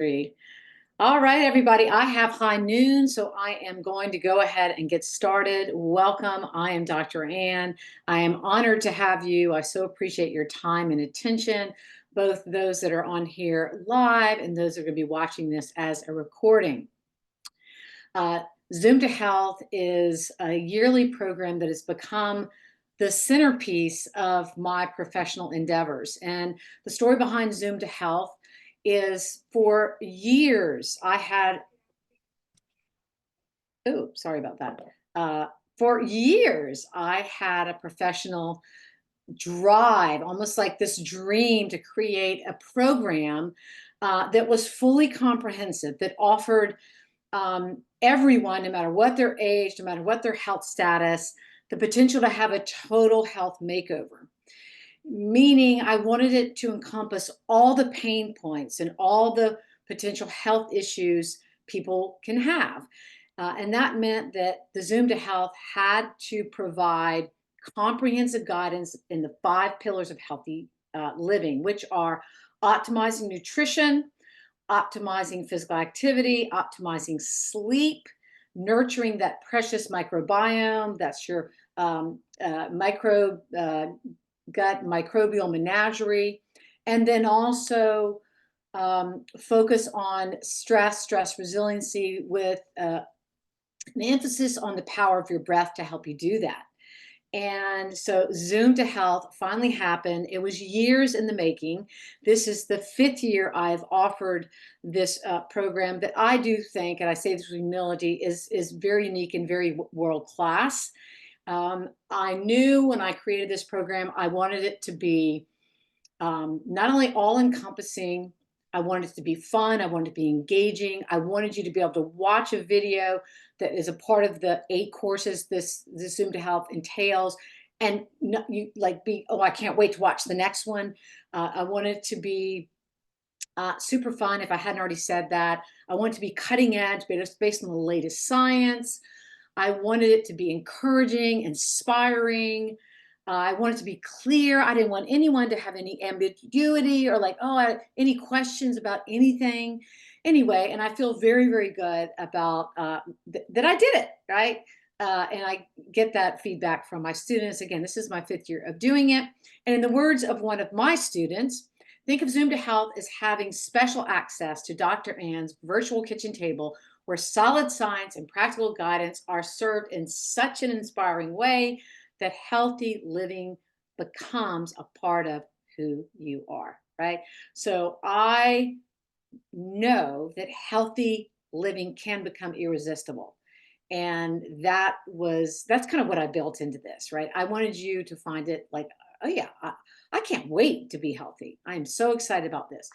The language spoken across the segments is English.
Three. All right, everybody. I have high noon, so I am going to go ahead and get started. Welcome. I am Dr. Ann. I am honored to have you. I so appreciate your time and attention, both those that are on here live and those that are going to be watching this as a recording. Uh, Zoom to Health is a yearly program that has become the centerpiece of my professional endeavors. And the story behind Zoom to Health is for years I had, oh, sorry about that. For years, I had a professional drive, almost like this dream to create a program that was fully comprehensive, that offered everyone, no matter what their age, no matter what their health status, the potential to have a total health makeover. Meaning, I wanted it to encompass all the pain points and all the potential health issues people can have. And that meant that the Zoom to Health had to provide comprehensive guidance in the 5 pillars of healthy living, which are optimizing nutrition, optimizing physical activity, optimizing sleep, nurturing that precious microbiome. That's your micro gut microbial menagerie. And then also focus on stress resiliency with an emphasis on the power of your breath to help you do that. And so Zoom to Health finally happened. It was years in the making. This is the 5th year I've offered this program that I do think, and I say this with humility, is very unique and very world class. I knew when I created this program, I wanted it to be not only all encompassing, I wanted it to be fun, I wanted it to be engaging, I wanted you to be able to watch a video that is a part of the 8 courses this Zoom to Health entails, and you like be, oh, I can't wait to watch the next one. I wanted it to be super fun, if I hadn't already said that. I want it to be cutting edge, but it's based on the latest science. I wanted it to be encouraging, inspiring. I wanted to be clear. I didn't want anyone to have any ambiguity or like, any questions about anything. Anyway, and I feel very, very good about that I did it, right? And I get that feedback from my students. Again, this is my 5th year of doing it. And in the words of one of my students, think of Zoom to Health as having special access to Dr. Ann's virtual kitchen table where solid science and practical guidance are served in such an inspiring way that healthy living becomes a part of who you are, right? So I know that healthy living can become irresistible. And that's kind of what I built into this, right? I wanted you to find it like, oh yeah, I can't wait to be healthy. I'm so excited about this.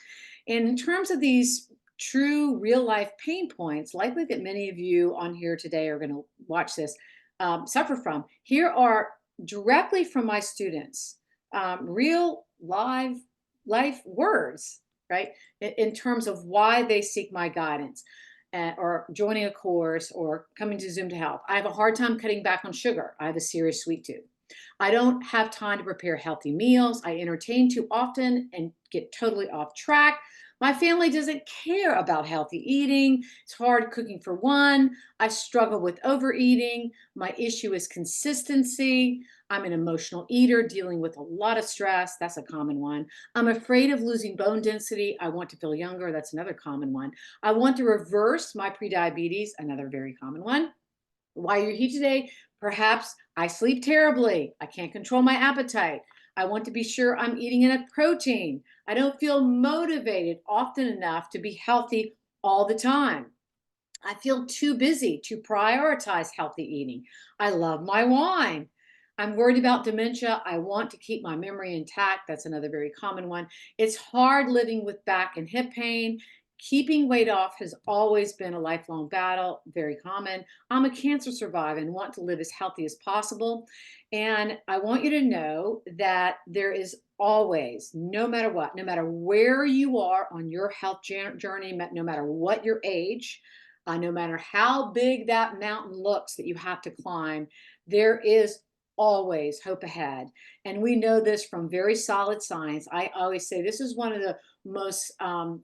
And in terms of these true real life pain points, likely that many of you on here today are going to watch this, suffer from, here are directly from my students, real life words, right? In terms of why they seek my guidance. Or joining a course or coming to Zoom to Help. I have a hard time cutting back on sugar. I have a serious sweet tooth. I don't have time to prepare healthy meals. I entertain too often and get totally off track. My family doesn't care about healthy eating. It's hard cooking for one. I struggle with overeating. My issue is consistency. I'm an emotional eater dealing with a lot of stress. That's a common one. I'm afraid of losing bone density. I want to feel younger. That's another common one. I want to reverse my prediabetes. Another very common one. Why you're here today? Perhaps I sleep terribly. I can't control my appetite. I want to be sure I'm eating enough protein. I don't feel motivated often enough to be healthy all the time. I feel too busy to prioritize healthy eating. I love my wine. I'm worried about dementia. I want to keep my memory intact. That's another very common one. It's hard living with back and hip pain. Keeping weight off has always been a lifelong battle, very common. I'm a cancer survivor and want to live as healthy as possible. And I want you to know that there is always, no matter what, no matter where you are on your health journey, no matter what your age, no matter how big that mountain looks that you have to climb, there is always hope ahead. And we know this from very solid science. I always say this is one of the most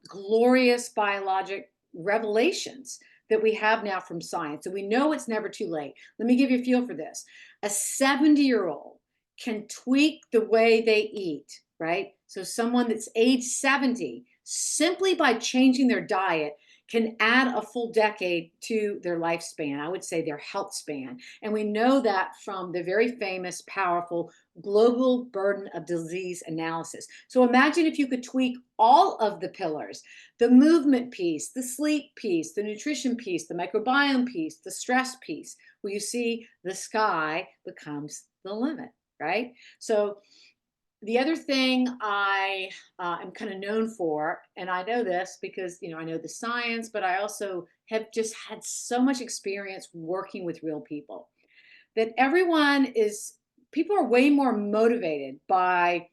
glorious biologic revelations that we have now from science. And we know it's never too late. Let me give you a feel for this. A 70-year-old can tweak the way they eat, right? So someone that's age 70, simply by changing their diet, can add a full decade to their lifespan. I would say their health span. And we know that from the very famous, powerful global burden of disease analysis. So imagine if you could tweak all of the pillars, the movement piece, the sleep piece, the nutrition piece, the microbiome piece, the stress piece, where you see the sky becomes the limit, right? So the other thing I am kind of known for, and I know this because I know the science, but I also have just had so much experience working with real people, that people are way more motivated by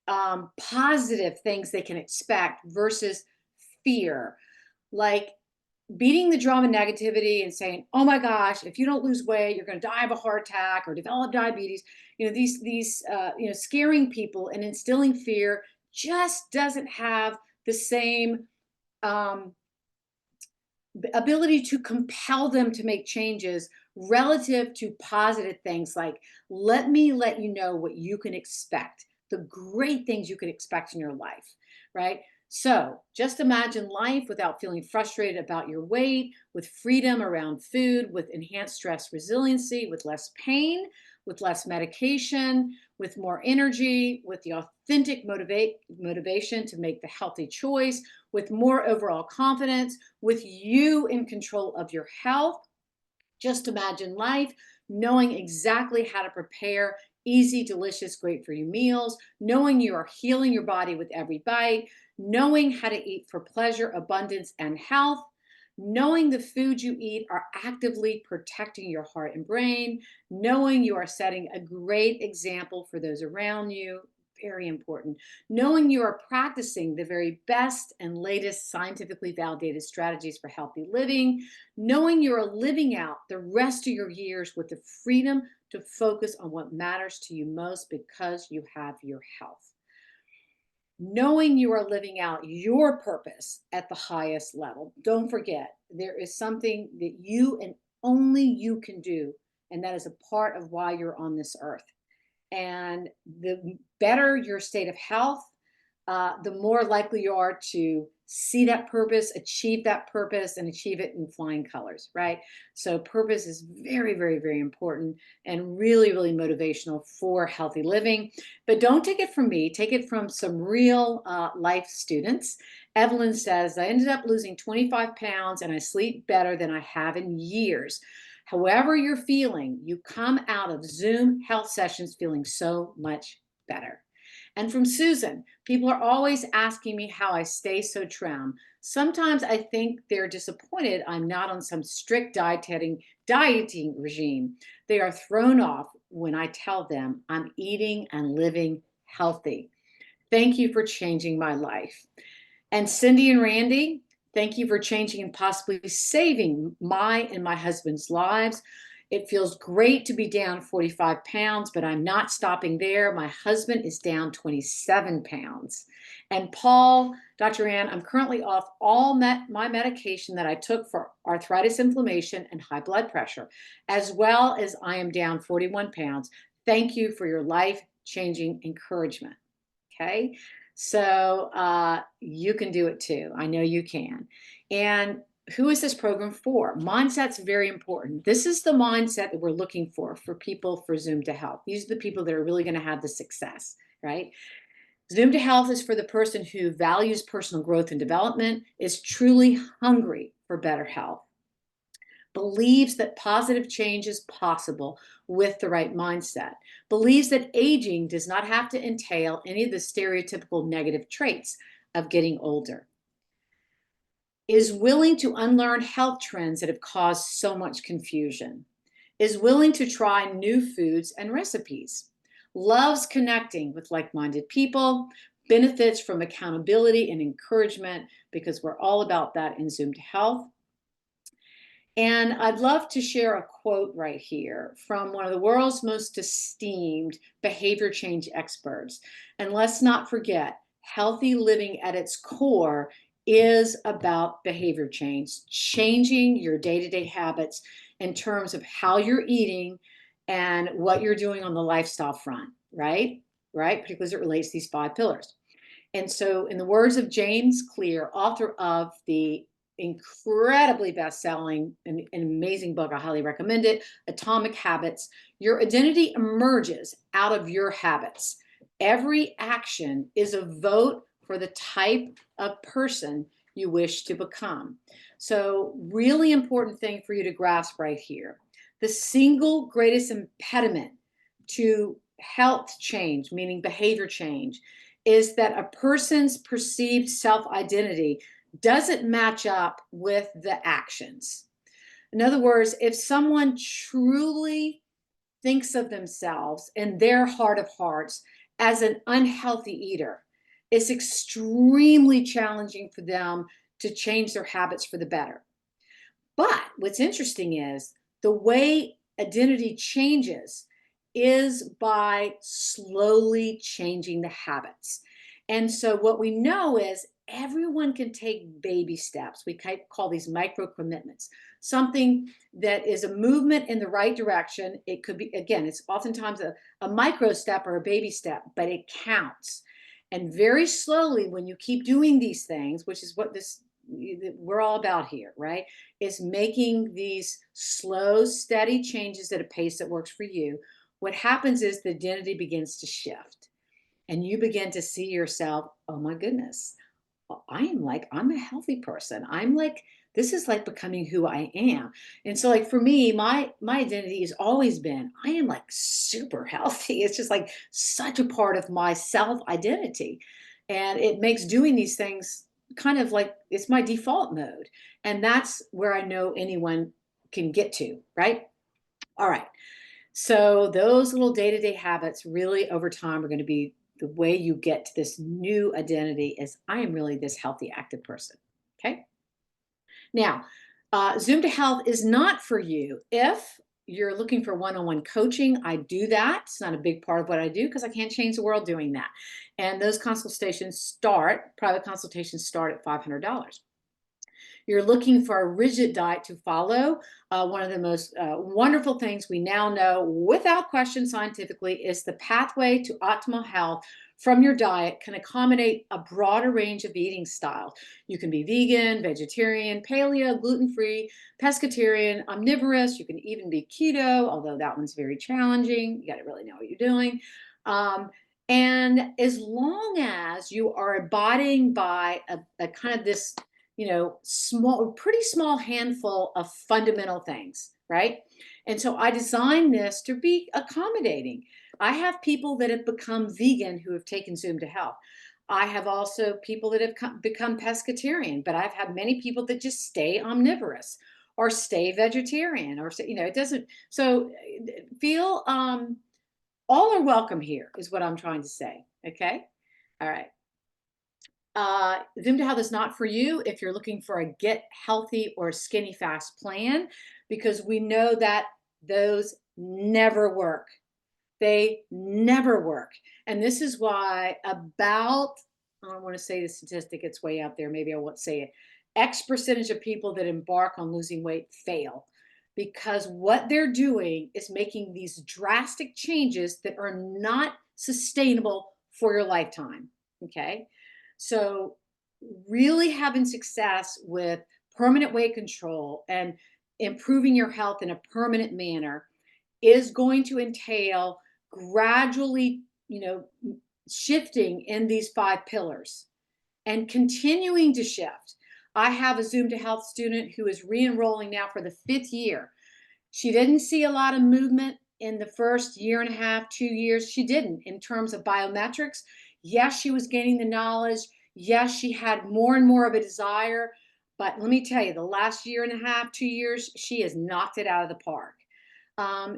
positive things they can expect versus fear. Like beating the drum of negativity and saying, "Oh my gosh, if you don't lose weight, you're going to die of a heart attack or develop diabetes." Scaring people and instilling fear just doesn't have the same um, ability to compel them to make changes relative to positive things like, "Let me let you know what you can expect, the great things you can expect in your life," right? So just imagine life without feeling frustrated about your weight, with freedom around food, with enhanced stress resiliency, with less pain, with less medication, with more energy, with the authentic motivation to make the healthy choice, with more overall confidence, with you in control of your health. Just imagine life knowing exactly how to prepare easy, delicious, great for you meals, knowing you are healing your body with every bite, knowing how to eat for pleasure, abundance, and health, knowing the food you eat are actively protecting your heart and brain, knowing you are setting a great example for those around you. Very important. Knowing you are practicing the very best and latest scientifically validated strategies for healthy living, knowing you're living out the rest of your years with the freedom to focus on what matters to you most because you have your health. Knowing you are living out your purpose at the highest level. Don't forget, there is something that you and only you can do, and that is a part of why you're on this earth. And the better your state of health, the more likely you are to see that purpose, achieve that purpose, and achieve it in flying colors, right? So, purpose is very, very, very important and really, really motivational for healthy living. But don't take it from me, take it from some real life students. Evelyn says, "I ended up losing 25 pounds and I sleep better than I have in years." However you're feeling, you come out of Zoom health sessions feeling so much better. And from Susan, people are always asking me how I stay so trim. Sometimes I think they're disappointed I'm not on some strict dieting regime. They are thrown off when I tell them I'm eating and living healthy. Thank you for changing my life. And Cindy and Randy, thank you for changing and possibly saving my and my husband's lives. It feels great to be down 45 pounds, but I'm not stopping there. My husband is down 27 pounds. And Paul, Dr. Ann, I'm currently off all my medication that I took for arthritis, inflammation, and high blood pressure, as well as I am down 41 pounds. Thank you for your life-changing encouragement. Okay. So you can do it too. I know you can. And who is this program for? Mindset's very important. This is the mindset that we're looking for people for Zoom to Health. These are the people that are really going to have the success, right? Zoom to Health is for the person who values personal growth and development, is truly hungry for better health, believes that positive change is possible with the right mindset, believes that aging does not have to entail any of the stereotypical negative traits of getting older, is willing to unlearn health trends that have caused so much confusion, is willing to try new foods and recipes, loves connecting with like-minded people, benefits from accountability and encouragement because we're all about that in Zoom to Health, And I'd love to share a quote right here from one of the world's most esteemed behavior change experts. And let's not forget, healthy living at its core is about behavior change, changing your day to day habits in terms of how you're eating and what you're doing on the lifestyle front, right? Right? Particularly as it relates to these five pillars. And so, in the words of James Clear, author of the incredibly best-selling and amazing book, I highly recommend it, Atomic Habits, your identity emerges out of your habits. Every action is a vote for the type of person you wish to become. So, really important thing for you to grasp right here. The single greatest impediment to health change, meaning behavior change, is that a person's perceived self identity doesn't match up with the actions. In other words, if someone truly thinks of themselves in their heart of hearts as an unhealthy eater, it's extremely challenging for them to change their habits for the better. But what's interesting is the way identity changes is by slowly changing the habits. And so what we know is everyone can take baby steps. We call these micro commitments, something that is a movement in the right direction. It could be, again, it's oftentimes a micro step or a baby step, but it counts. And very slowly, when you keep doing these things, which is what this we're all about here, right? Is making these slow, steady changes at a pace that works for you. What happens is the identity begins to shift and you begin to see yourself, oh my goodness, I'm a healthy person. I'm like, this is like becoming who I am. And so like for me, my identity has always been, I am like super healthy. It's just like such a part of my self identity. And it makes doing these things kind of like it's my default mode. And that's where I know anyone can get to, right? All right. So those little day-to-day habits really over time are going to be the way you get to this new identity is I am really this healthy, active person. Okay. Now, Zoom to Health is not for you if you're looking for one-on-one coaching. I do that. It's not a big part of what I do because I can't change the world doing that. And those private consultations start at $500. You're looking for a rigid diet to follow, one of the most wonderful things we now know without question scientifically is the pathway to optimal health from your diet can accommodate a broader range of eating styles. You can be vegan, vegetarian, paleo, gluten-free, pescatarian, omnivorous. You can even be keto, although that one's very challenging. You got to really know what you're doing. Um, and as long as you are abiding by a kind of this pretty small handful of fundamental things, right? And so I designed this to be accommodating. I have people that have become vegan who have taken Zoom to Health. I have also people that have become pescatarian, but I've had many people that just stay omnivorous or stay vegetarian or, it doesn't, so feel, all are welcome here is what I'm trying to say. Okay. All right. Zoom to Health is not for you if you're looking for a get healthy or skinny fast plan, because we know that those never work. They never work. And this is why I don't want to say the statistic, it's way out there. Maybe I won't say it. X percentage of people that embark on losing weight fail because what they're doing is making these drastic changes that are not sustainable for your lifetime. Okay. So, really having success with permanent weight control and improving your health in a permanent manner is going to entail gradually, shifting in these five pillars and continuing to shift. I have a Zoom to Health student who is re enrolling now for the fifth year. She didn't see a lot of movement in the first year and a half, 2 years. She didn't in terms of biometrics. Yes, she was gaining the knowledge. Yes, she had more and more of a desire. But let me tell you, the last year and a half, 2 years, she has knocked it out of the park.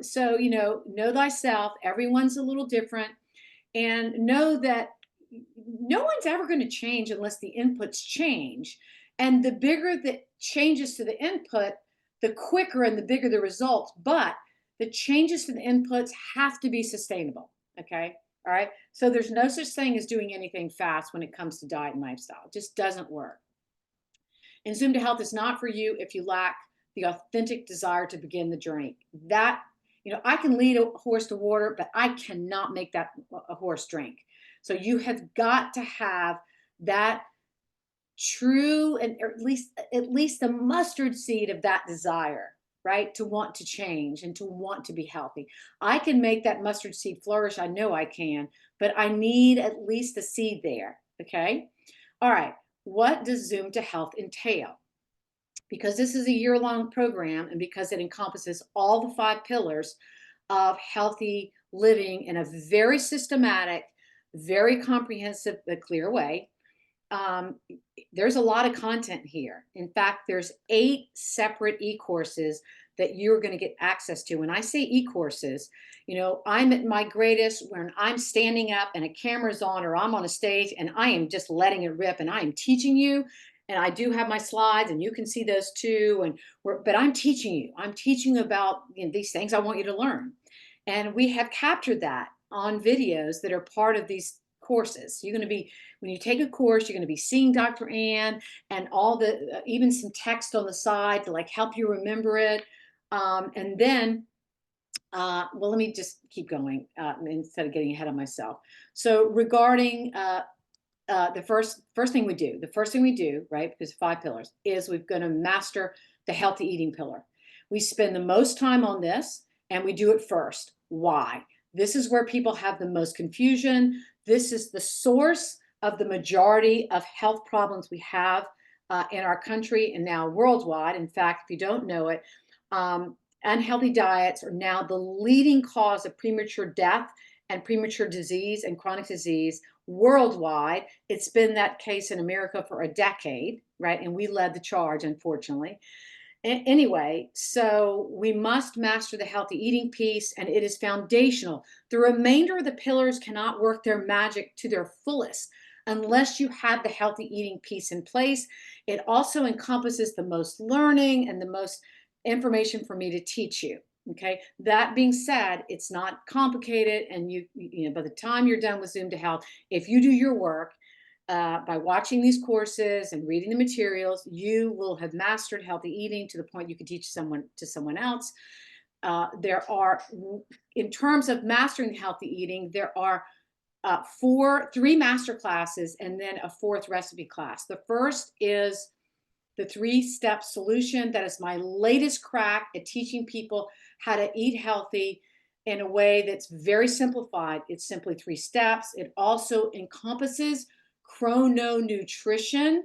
So, know thyself. Everyone's a little different. And know that no one's ever going to change unless the inputs change. And the bigger the changes to the input, the quicker and the bigger the results, but the changes to the inputs have to be sustainable. Okay. All right. So there's no such thing as doing anything fast when it comes to diet and lifestyle. It just doesn't work. And Zoom to Health is not for you if you lack the authentic desire to begin the journey. That, I can lead a horse to water, but I cannot make that a horse drink. So you have got to have that true, and or at least the mustard seed of that desire, right, to want to change and to want to be healthy. I can make that mustard seed flourish, I know I can, but I need at least a seed there. Okay. All right, what does Zoom to Health entail? Because this is a year-long program and because it encompasses all the 5 pillars of healthy living in a very systematic, very comprehensive but clear way. um, there's a lot of content here. In fact, there's 8 separate e-courses that you're going to get access to. When I say e-courses, I'm at my greatest when I'm standing up and a camera's on or I'm on a stage and I am just letting it rip and I am teaching you. And I do have my slides and you can see those too. But I'm teaching you. I'm teaching about these things I want you to learn. And we have captured that on videos that are part of these courses. You're going to be when you take a course, you're going to be seeing Dr. Ann and all the even some text on the side to like help you remember it. And then, well, let me just keep going instead of getting ahead of myself. So regarding the first thing we do, right? Because 5 pillars is we're going to master the healthy eating pillar. We spend the most time on this, and we do it first. Why? This is where people have the most confusion. This is the source of the majority of health problems we have in our country and now worldwide. In fact, if you don't know it, unhealthy diets are now the leading cause of premature death and premature disease and chronic disease worldwide. It's been that case in America for a decade, right? And we led the charge, unfortunately. Anyway, so we must master the healthy eating piece, and it is foundational. The remainder of the pillars cannot work their magic to their fullest unless you have the healthy eating piece in place. It also encompasses the most learning and the most information for me to teach you. Okay. That being said, it's not complicated, and by the time you're done with Zoom to Health, if you do your work, by watching these courses and reading the materials, you will have mastered healthy eating to the point you can teach someone else. There are, in terms of mastering healthy eating, there are three master classes and then a 4th recipe class. The first is the 3-step solution. That is my latest crack at teaching people how to eat healthy in a way that's very simplified. It's simply 3 steps. It also encompasses chrononutrition.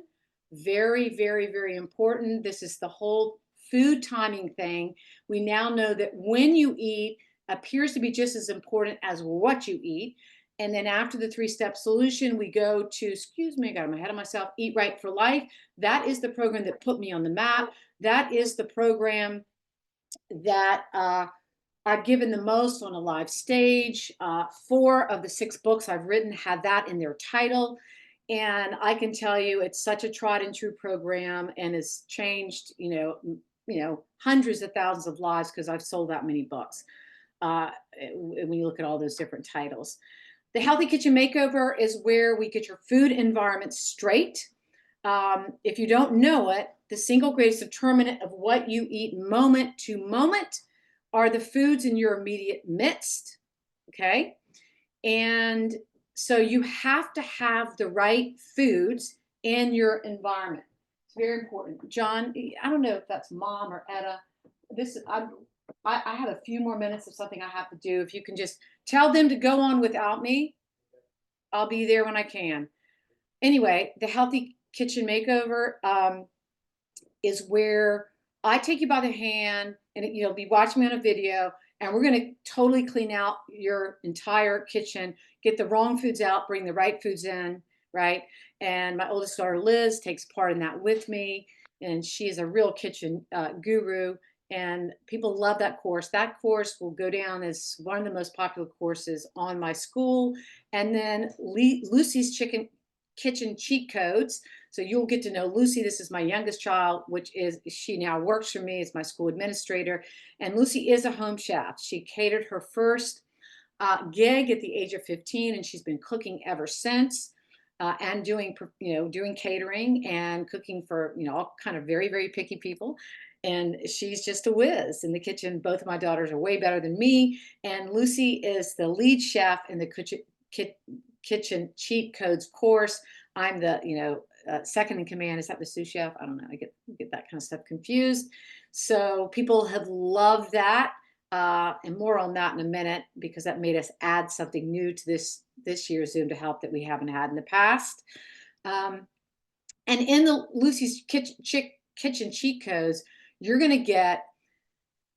Very, very, very important. This is the whole food timing thing. We now know that when you eat appears to be just as important as what you eat. And then after the 3-step solution, we go to, excuse me, I got ahead of myself, Eat Right for Life. That is the program that put me on the map. That is the program that I've given the most on a live stage. 4 of the 6 books I've written have that in their title. And I can tell you it's such a tried and true program and has changed, hundreds of thousands of lives because I've sold that many books. When you look at all those different titles. The Healthy Kitchen Makeover is where we get your food environment straight. If you don't know it, the single greatest determinant of what you eat moment to moment are the foods in your immediate midst. Okay. And so you have to have the right foods in your environment. It's very important. John, I don't know if that's Mom or Etta. I have a few more minutes of something I have to do. If you can just tell them to go on without me, I'll be there when I can. Anyway, the Healthy Kitchen Makeover is where I take you by the hand and you'll be watching me on a video, and we're going to totally clean out your entire kitchen, get the wrong foods out, bring the right foods in, right? And my oldest daughter, Liz, takes part in that with me, and she is a real kitchen guru. And people love that course. That course will go down as one of the most popular courses on my school. And then Lucy's kitchen cheat codes. So you'll get to know Lucy. This is my youngest child, which is she now works for me as my school administrator. And Lucy is a home chef. She catered her first gig at the age of 15, and she's been cooking ever since. And doing, doing catering and cooking for, all kind of very, very picky people. And she's just a whiz in the kitchen. Both of my daughters are way better than me. And Lucy is the lead chef in the kitchen cheat codes course. I'm the, second in command. Is that the sous chef? I don't know. I get that kind of stuff confused. So people have loved that. And more on that in a minute, because that made us add something new to this year's Zoom to Help that we haven't had in the past. And in the Lucy's kitchen cheat codes, you're going to get,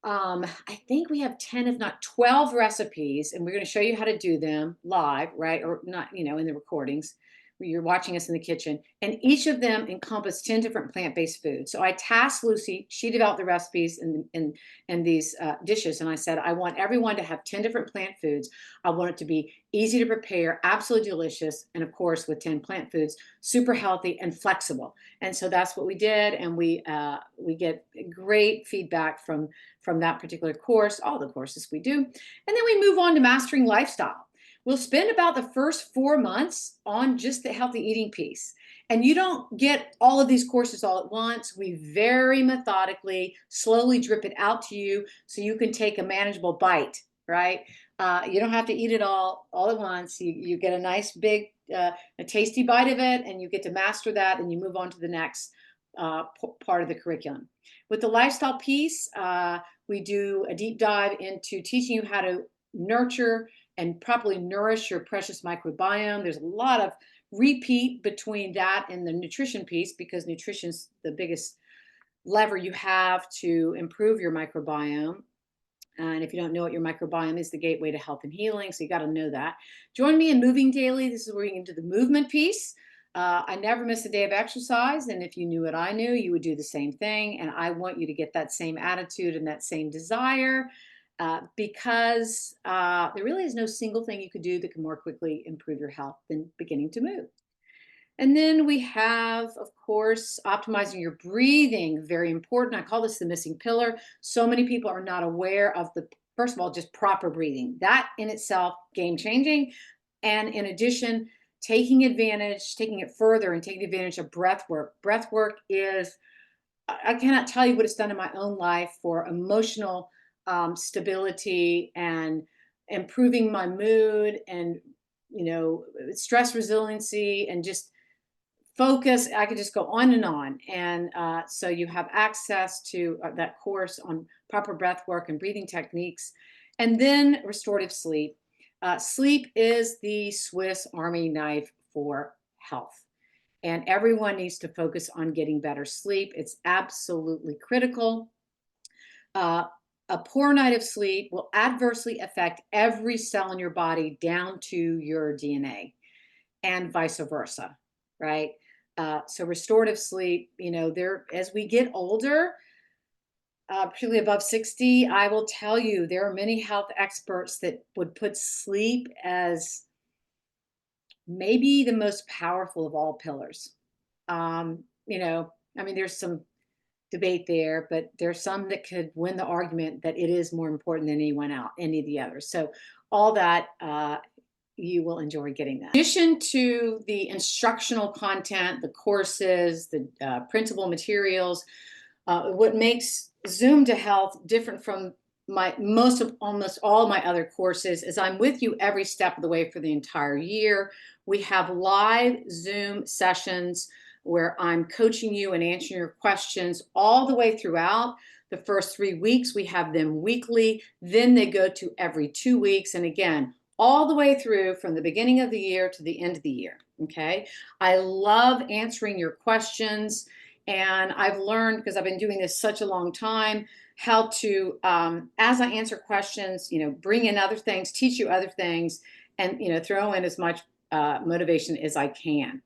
I think we have 10, if not 12 recipes, and we're going to show you how to do them live, right? Or not, in the recordings. You're watching us in the kitchen, and each of them encompass 10 different plant-based foods. So I tasked Lucy, she developed the recipes and these dishes, and I said, I want everyone to have 10 different plant foods. I want it to be easy to prepare, absolutely delicious, and of course with 10 plant foods, super healthy and flexible. And so that's what we did, and we get great feedback from that particular course, all the courses we do. And then we move on to Mastering Lifestyle. We'll spend about the first 4 months on just the healthy eating piece. And you don't get all of these courses all at once. We very methodically, slowly drip it out to you so you can take a manageable bite, right? You don't have to eat it all at once. You get a nice big, a tasty bite of it, and you get to master that, and you move on to the next part of the curriculum. With the lifestyle piece, we do a deep dive into teaching you how to nurture and properly nourish your precious microbiome. There's a lot of repeat between that and the nutrition piece, because nutrition's the biggest lever you have to improve your microbiome. And if you don't know what your microbiome is, the gateway to health and healing. So you got to know that. Join me in Moving Daily. This is where you get into the movement piece. I never miss a day of exercise. And if you knew what I knew, you would do the same thing. And I want you to get that same attitude and that same desire. Because there really is no single thing you could do that can more quickly improve your health than beginning to move. And then we have, of course, optimizing your breathing, very important. I call this the missing pillar. So many people are not aware of first of all, just proper breathing. That in itself, game changing. And in addition, taking it further and taking advantage of breath work. Breath work is, I cannot tell you what it's done in my own life for emotional stability and improving my mood and stress resiliency and just focus. I could just go on and on. And so you have access to that course on proper breath work and breathing techniques. And then restorative sleep. Sleep is the Swiss Army knife for health. And everyone needs to focus on getting better sleep. It's absolutely critical. A poor night of sleep will adversely affect every cell in your body down to your DNA, and vice versa, right? So restorative sleep, as we get older, particularly above 60, I will tell you, there are many health experts that would put sleep as maybe the most powerful of all pillars. There's some debate there, but there's some that could win the argument that it is more important than any of the others. So all that, you will enjoy getting that. In addition to the instructional content, the courses, the printable materials, what makes Zoom to Health different from almost all my other courses is I'm with you every step of the way for the entire year. We have live Zoom sessions where I'm coaching you and answering your questions all the way throughout. The first 3 weeks, we have them weekly. Then they go to every 2 weeks. And again, all the way through from the beginning of the year to the end of the year, okay? I love answering your questions. And I've learned, because I've been doing this such a long time, how to, as I answer questions, bring in other things, teach you other things, and, throw in as much motivation as I can.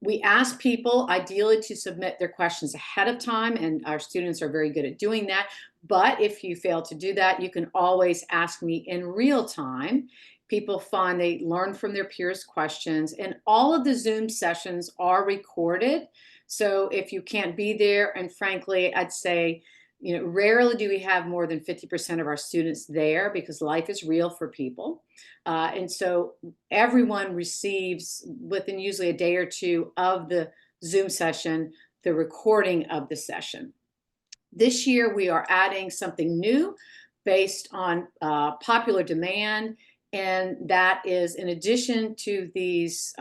We ask people ideally to submit their questions ahead of time, and our students are very good at doing that. But if you fail to do that, you can always ask me in real time People find they learn from their peers' questions, and all of the Zoom sessions are recorded. So if you can't be there, and frankly, I'd say, rarely do we have more than 50% of our students there because life is real for people. And so everyone receives within usually a day or two of the Zoom session, the recording of the session. This year, we are adding something new based on popular demand, and that is in addition to these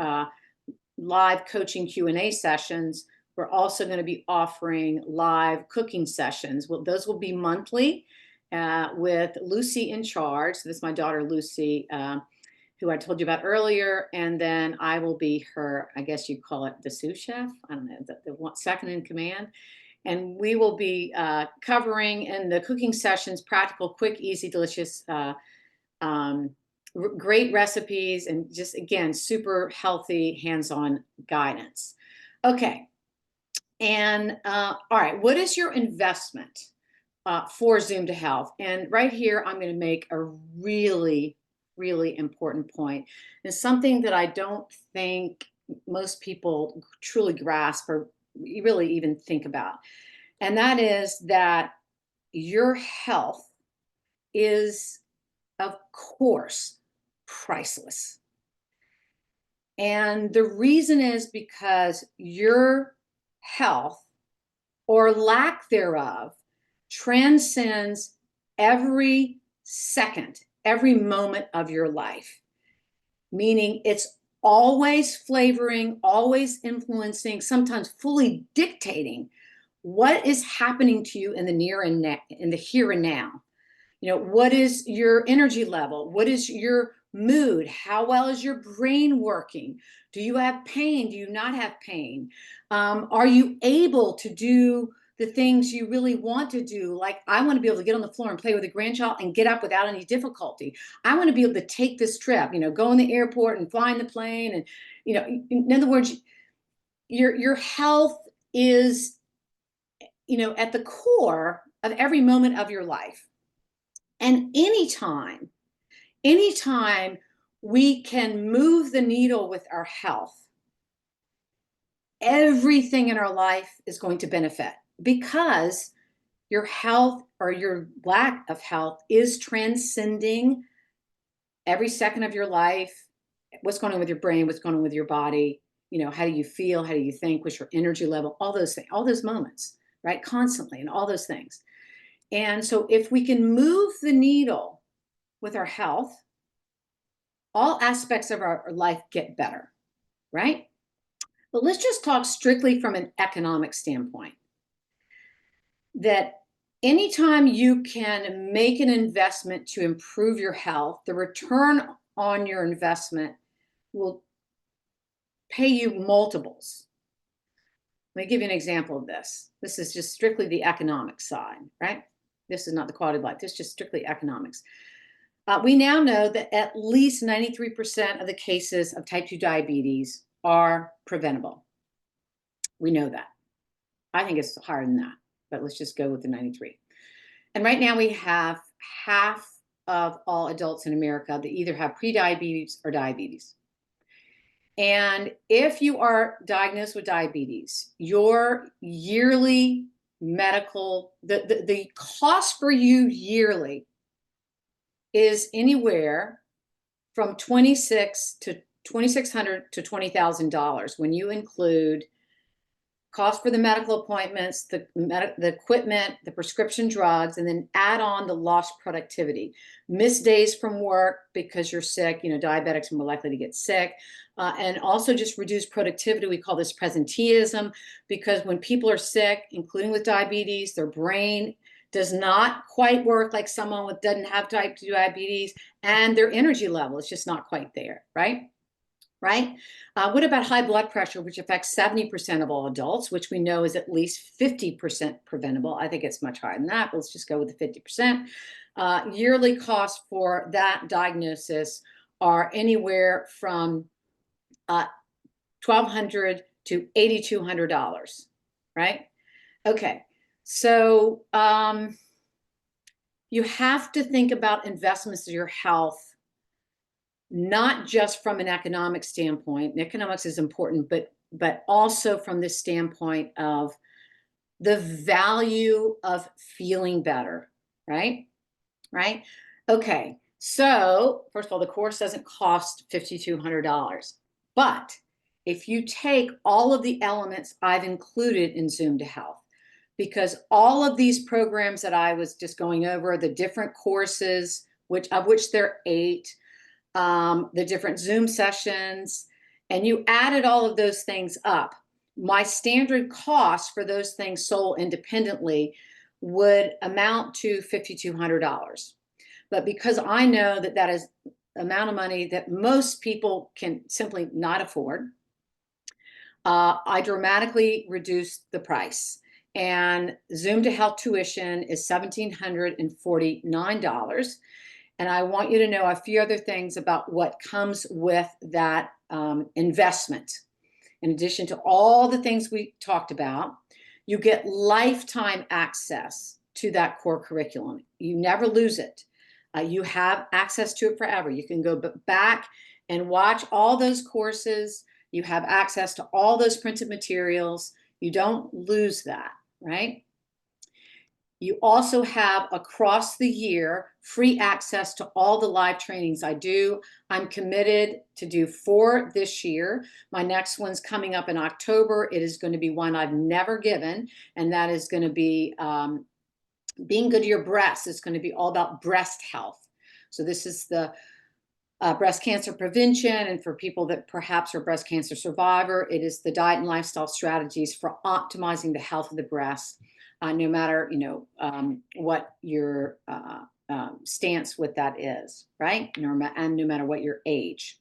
live coaching Q&A sessions, we're also going to be offering live cooking sessions. Well, those will be monthly with Lucy in charge. So this is my daughter, Lucy, who I told you about earlier. And then I will be her, I guess you'd call it the sous chef. I don't know, the second in command. And we will be covering in the cooking sessions practical, quick, easy, delicious, great recipes, and just, again, super healthy hands-on guidance. Okay. And all right, what is your investment for Zoom to Health? And right here, I'm going to make a really, really important point. It's something that I don't think most people truly grasp or really even think about. And that is that your health is, of course, priceless. And the reason is because your health or lack thereof transcends every second, every moment of your life, meaning it's always flavoring, always influencing, sometimes fully dictating what is happening to you in the in the here and now. What is your energy level? What is your mood? How well is your brain working? Do you have pain? Do you not have pain? Are you able to do the things you really want to do? Like, I want to be able to get on the floor and play with a grandchild and get up without any difficulty. I want to be able to take this trip, go in the airport and fly in the plane. And, in other words, your health is, at the core of every moment of your life. And anytime we can move the needle with our health, everything in our life is going to benefit, because your health or your lack of health is transcending every second of your life. What's going on with your brain? What's going on with your body? How do you feel? How do you think? What's your energy level? All those things, all those moments, right? Constantly, and all those things. And so if we can move the needle with our health, all aspects of our life get better, right? But let's just talk strictly from an economic standpoint. That anytime you can make an investment to improve your health, the return on your investment will pay you multiples. Let me give you an example of this. This is just strictly the economic side, right? This is not the quality of life. This is just strictly economics. We now know that at least 93% of the cases of type 2 diabetes are preventable. We know that. I think it's higher than that, but let's just go with the 93. And right now we have half of all adults in America that either have prediabetes or diabetes. And if you are diagnosed with diabetes, your yearly medical, the cost for you yearly is anywhere from $2,600 to $20,000 when you include cost for the medical appointments, the equipment, the prescription drugs, and then add on the lost productivity, missed days from work because you're sick. Diabetics are more likely to get sick, and also just reduced productivity. We call this presenteeism, because when people are sick, including with diabetes, their brain does not quite work like someone that doesn't have type 2 diabetes, and their energy level is just not quite there, right? Right? What about high blood pressure, which affects 70% of all adults, which we know is at least 50% preventable? I think it's much higher than that, but let's just go with the 50%. Yearly costs for that diagnosis are anywhere from $1,200 to $8,200, right? Okay, so you have to think about investments in your health not just from an economic standpoint. Economics is important, but also from the standpoint of the value of feeling better, right? Right? Okay. So, first of all, the course doesn't cost $5,200. But if you take all of the elements I've included in Zoom to Health, because all of these programs that I was just going over, the different courses, which there are 8, the different Zoom sessions, and you added all of those things up, my standard cost for those things sold independently would amount to $5,200. But because I know that that is amount of money that most people can simply not afford, I dramatically reduced the price. And Zoom to Health tuition is $1,749. And I want you to know a few other things about what comes with that investment. In addition to all the things we talked about, you get lifetime access to that core curriculum. You never lose it. You have access to it forever. You can go back and watch all those courses. You have access to all those printed materials. You don't lose that, right? You also have across the year free access to all the live trainings I do. I'm committed to do 4 this year. My next one's coming up in October. It is going to be one I've never given, and that is going to be being good to your breasts. It's going to be all about breast health. So this is the breast cancer prevention, and for people that perhaps are breast cancer survivor, it is the diet and lifestyle strategies for optimizing the health of the breast, no matter what your stance with that is, right? And no matter what your age.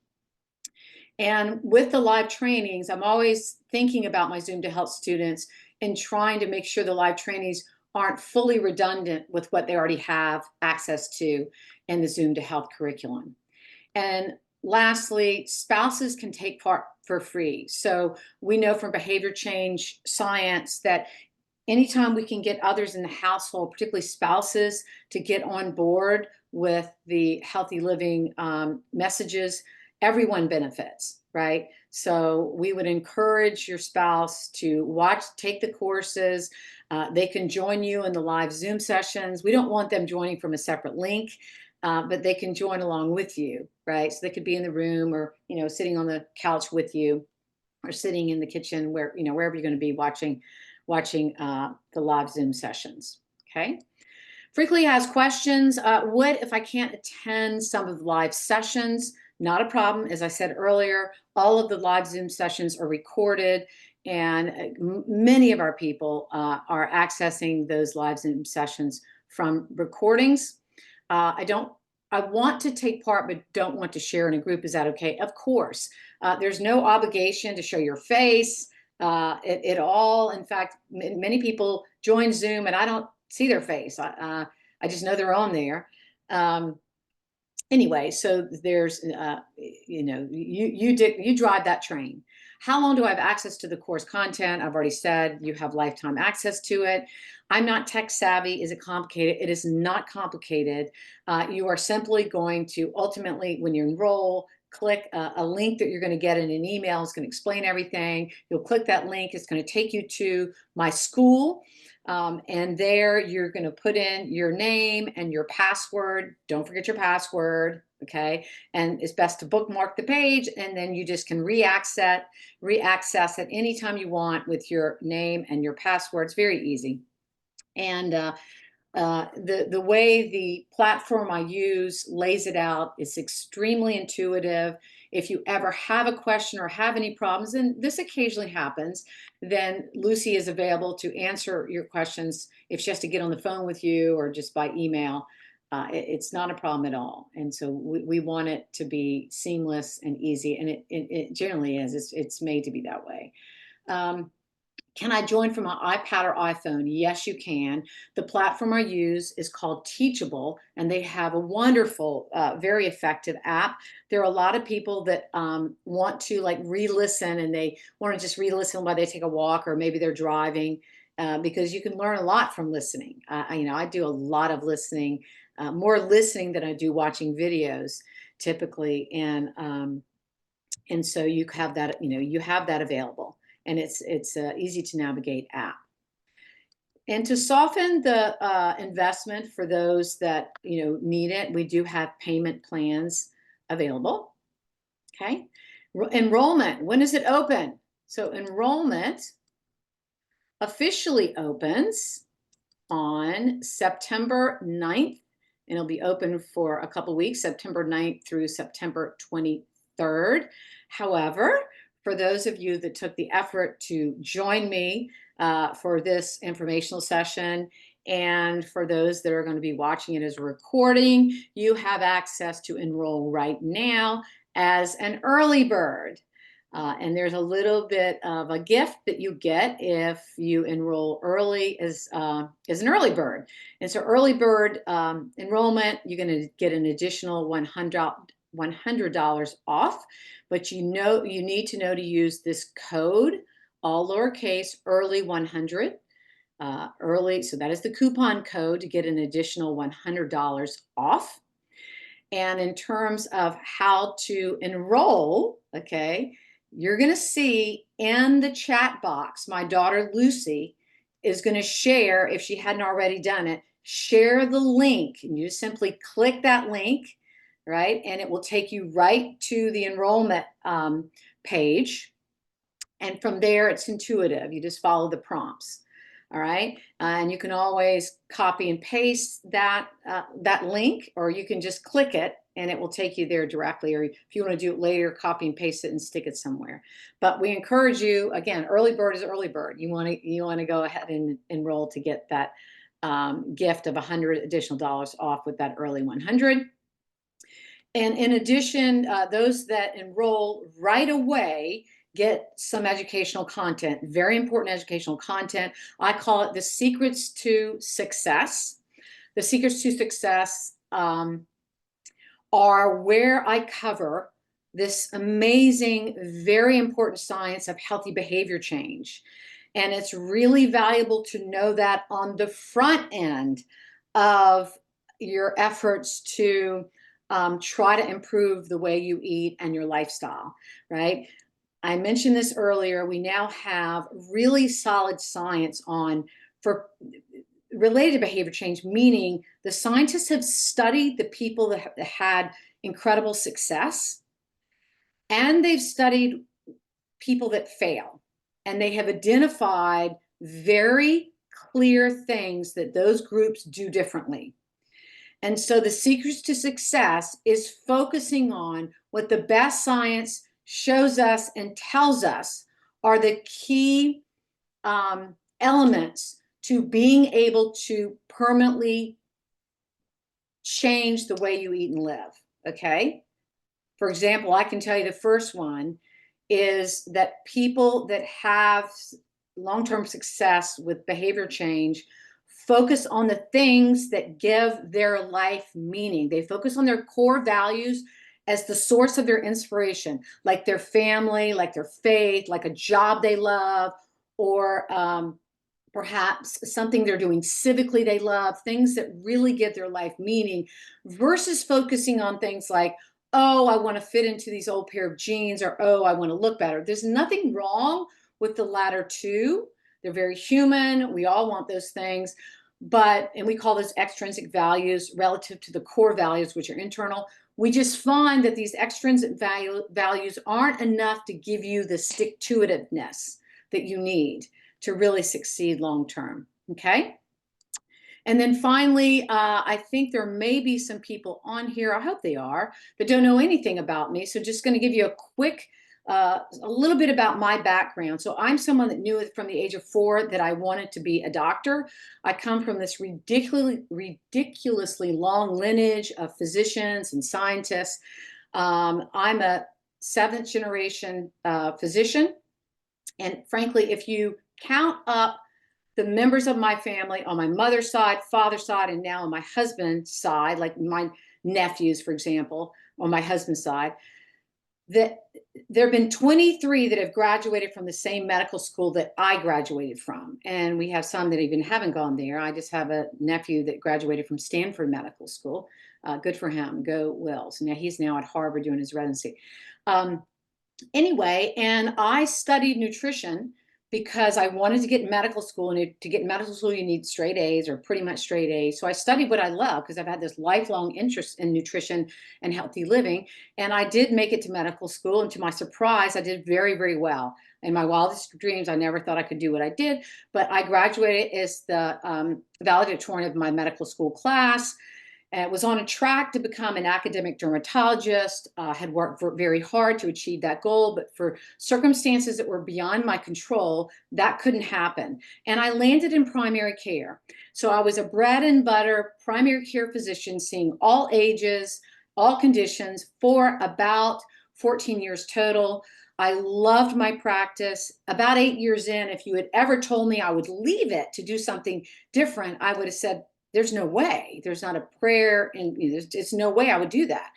And with the live trainings, I'm always thinking about my Zoom to Health students and trying to make sure the live trainings aren't fully redundant with what they already have access to in the Zoom to Health curriculum. And lastly, spouses can take part for free. So we know from behavior change science that anytime we can get others in the household, particularly spouses, to get on board with the healthy living messages, everyone benefits, right? So we would encourage your spouse to take the courses. They can join you in the live Zoom sessions. We don't want them joining from a separate link. But they can join along with you, right? So they could be in the room or, sitting on the couch with you or sitting in the kitchen wherever you're going to be watching the live Zoom sessions, okay? Frequently asked questions. What if I can't attend some of the live sessions? Not a problem. As I said earlier, all of the live Zoom sessions are recorded, and many of our people are accessing those live Zoom sessions from recordings. I want to take part, but don't want to share in a group. Is that okay? Of course. There's no obligation to show your face at all. In fact, many people join Zoom and I don't see their face. I just know they're on there. Anyway, so there's, you drive that train. How long do I have access to the course content? I've already said you have lifetime access to it. I'm not tech savvy. Is it complicated? It is not complicated. You are simply going to ultimately, when you enroll, click a link that you're going to get in an email. It's going to explain everything. You'll click that link. It's going to take you to my school. And there you're going to put in your name and your password. Don't forget your password. Okay. And it's best to bookmark the page, and then you just can re-access it anytime you want with your name and your password. It's very easy. And the way the platform I use lays it out is extremely intuitive. If you ever have a question or have any problems, and this occasionally happens, then Lucy is available to answer your questions if she has to get on the phone with you or just by email. It's not a problem at all. And so we want it to be seamless and easy, and it generally is. It's made to be that way. Can I join from an iPad or iPhone? Yes, you can. The platform I use is called Teachable, and they have a wonderful, very effective app. There are a lot of people that want to re-listen, and they want to just re-listen while they take a walk or maybe they're driving, because you can learn a lot from listening. I do a lot of listening, more listening than I do watching videos. typically. And so you have that, you have that available, and it's a easy to navigate app. And to soften the investment for those that need it, we do have payment plans available. Okay, enrollment. When does it open? So enrollment officially opens on September 9th, and it'll be open for a couple weeks, September 9th through September 23rd. However, for those of you that took the effort to join me for this informational session, and for those that are going to be watching it as a recording, you have access to enroll right now as an early bird. And there's a little bit of a gift that you get if you enroll early as an early bird. And so early bird enrollment, you're going to get an additional $100 off. But you need to know to use this code, all lowercase, early 100. Early, so that is the coupon code to get an additional $100 off. And in terms of how to enroll, okay, you're going to see in the chat box, my daughter Lucy is going to share, if she hadn't already done it, share the link. And you simply click that link, right? And it will take you right to the enrollment page. And from there, it's intuitive. You just follow the prompts. All right. And you can always copy and paste that link, or you can just click it and it will take you there directly. Or if you want to do it later, copy and paste it and stick it somewhere. But we encourage you, again, early bird is early bird. You want to go ahead and enroll to get that gift of $100 additional off with that early 100. And in addition, those that enroll right away get some educational content, very important educational content. I call it the secrets to success. The secrets to success are where I cover this amazing, very important science of healthy behavior change. And it's really valuable to know that on the front end of your efforts to try to improve the way you eat and your lifestyle, right? I mentioned this earlier. We now have really solid science for related behavior change, meaning the scientists have studied the people that had incredible success, and they've studied people that fail, and they have identified very clear things that those groups do differently. And so the secrets to success is focusing on what the best science shows us and tells us are the key elements to being able to permanently change the way you eat and live, okay? For example, I can tell you the first one is that people that have long-term success with behavior change focus on the things that give their life meaning. They focus on their core values as the source of their inspiration, like their family, like their faith, like a job they love, or perhaps something they're doing civically they love, things that really give their life meaning, versus focusing on things like, oh, I want to fit into these old pair of jeans, or oh, I want to look better. There's nothing wrong with the latter two. They're very human. We all want those things. And we call those extrinsic values relative to the core values, which are internal. We just find that these extrinsic values aren't enough to give you the stick-to-itiveness that you need to really succeed long-term, okay? And then finally, I think there may be some people on here, I hope they are, that don't know anything about me. So just gonna give you a quick, a little bit about my background. So I'm someone that knew from the age of 4 that I wanted to be a doctor. I come from this ridiculously long lineage of physicians and scientists. I'm a 7th generation physician. And frankly, if you count up the members of my family on my mother's side, father's side, and now on my husband's side, like my nephews, for example, on my husband's side, that there have been 23 that have graduated from the same medical school that I graduated from. And we have some that even haven't gone there. I just have a nephew that graduated from Stanford Medical School. Good for him. Go Wills. Now he's now at Harvard doing his residency. Um, anyway, and I studied nutrition because I wanted to get in medical school. And to get in medical school, you need straight A's or pretty much straight A's. So I studied what I love because I've had this lifelong interest in nutrition and healthy living. And I did make it to medical school. And to my surprise, I did very, very well. In my wildest dreams, I never thought I could do what I did. But I graduated as the valedictorian of my medical school class. And was on a track to become an academic dermatologist, had worked very hard to achieve that goal, but for circumstances that were beyond my control, that couldn't happen. And I landed in primary care. So I was a bread and butter primary care physician, seeing all ages, all conditions for about 14 years total. I loved my practice. About 8 years in, if you had ever told me I would leave it to do something different, I would have said, there's no way. There's not a prayer, and there's just no way I would do that.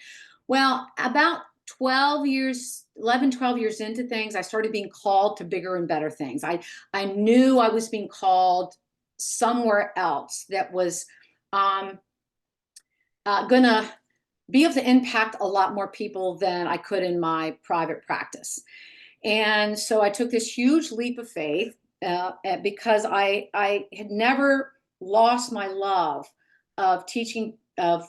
Well, about 12 years, 11, 12 years into things, I started being called to bigger and better things. I knew I was being called somewhere else that was um, going to be able to impact a lot more people than I could in my private practice. And so I took this huge leap of faith because I had never lost my love of teaching, of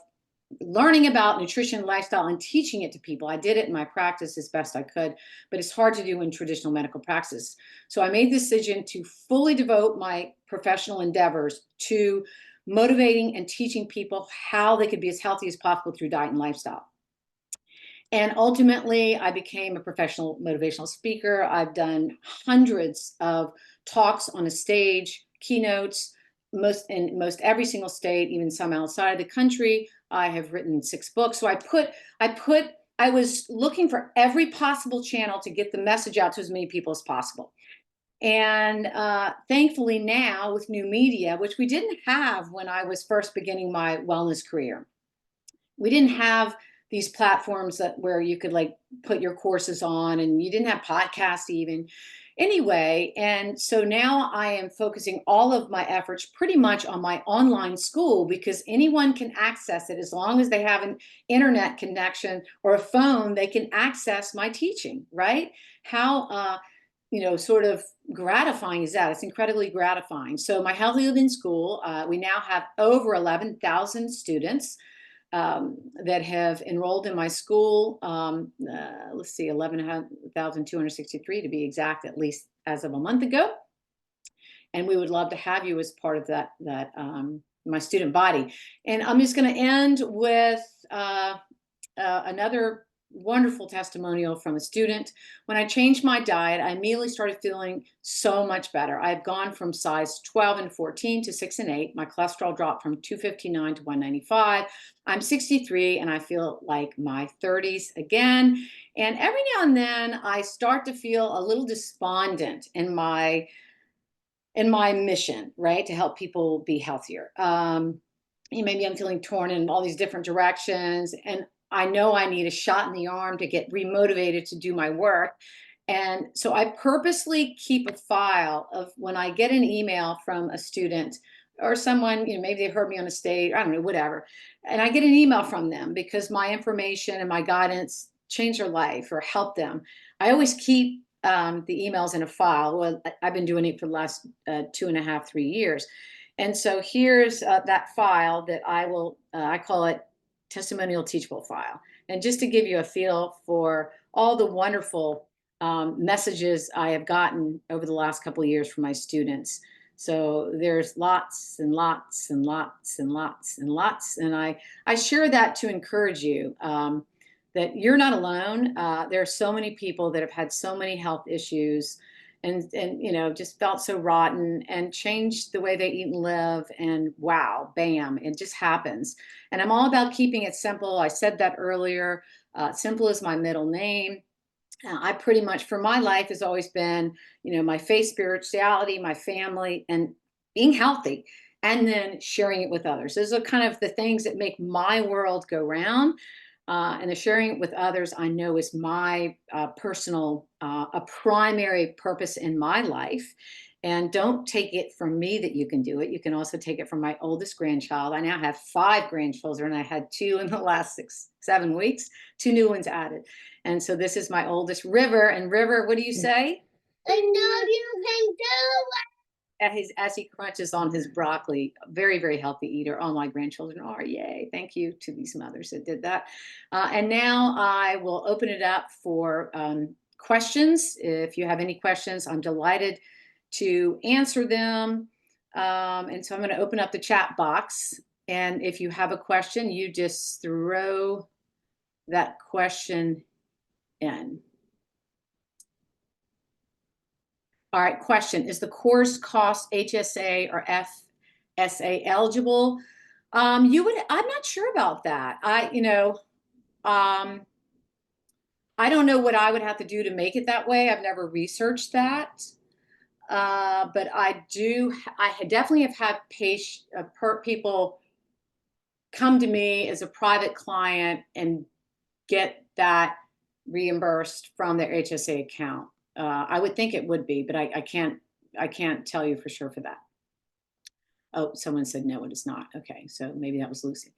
learning about nutrition, lifestyle, and teaching it to people. I did it in my practice as best I could, but it's hard to do in traditional medical practice. So I made the decision to fully devote my professional endeavors to motivating and teaching people how they could be as healthy as possible through diet and lifestyle. And ultimately, I became a professional motivational speaker. I've done hundreds of talks on a stage, keynotes, in most every single state, even some outside of the country. I have written 6 books. So I was looking for every possible channel to get the message out to as many people as possible. And thankfully now with new media, which we didn't have when I was first beginning my wellness career, we didn't have these platforms that where you could like put your courses on, and you didn't have podcasts even anyway. And so now I am focusing all of my efforts pretty much on my online school, because anyone can access it as long as they have an internet connection or a phone. They can access my teaching, right? How sort of gratifying is that? It's incredibly gratifying. So my Healthy Living School, we now have over 11,000 students that have enrolled in my school. Let's see, 11,263 to be exact, at least as of a month ago. And we would love to have you as part of that my student body. And I'm just going to end with another wonderful testimonial from a student. When I changed my diet, I immediately started feeling so much better. I've gone from size 12 and 14 to 6 and 8. My cholesterol dropped from 259 to 195. I'm 63 and I feel like my 30s again. And every now and then I start to feel a little despondent in my mission, right, to help people be healthier. Maybe I'm feeling torn in all these different directions, and I know I need a shot in the arm to get remotivated to do my work. And so I purposely keep a file of when I get an email from a student or someone, maybe they heard me on a stage, I don't know, whatever. And I get an email from them because my information and my guidance changed their life or helped them. I always keep the emails in a file. Well, I've been doing it for the last 2.5, 3 years. And so here's that file that I call it testimonial teachable file. And just to give you a feel for all the wonderful messages I have gotten over the last couple of years from my students. So there's lots and lots and lots and lots and lots. And I share that to encourage you that you're not alone. There are so many people that have had so many health issues and just felt so rotten and changed the way they eat and live, and wow, bam, it just happens. And I'm all about keeping it simple. I said that earlier. Simple is my middle name. I pretty much, for my life, has always been, my faith, spirituality, my family, and being healthy, and then sharing it with others. Those are kind of the things that make my world go round. And the sharing it with others, I know, is my personal, a primary purpose in my life. And don't take it from me that you can do it. You can also take it from my oldest grandchild. I now have 5 grandchildren. I had 2 in the last 7 weeks, 2 new ones added. And so this is my oldest, River. And River, what do you say? I know you can do as he crunches on his broccoli. Very, very healthy eater. All my grandchildren are. Yay. Thank you to these mothers that did that. And now I will open it up for questions. If you have any questions, I'm delighted to answer them. And so I'm going to open up the chat box. And if you have a question, you just throw that question in. All right, question. Is the course cost HSA or FSA eligible? I'm not sure about that. I don't know what I would have to do to make it that way. I've never researched that. But I definitely have had people come to me as a private client and get that reimbursed from their HSA account. I would think it would be, but I can't tell you for sure for that. Oh, someone said no, it is not. Okay, so maybe that was Lucy.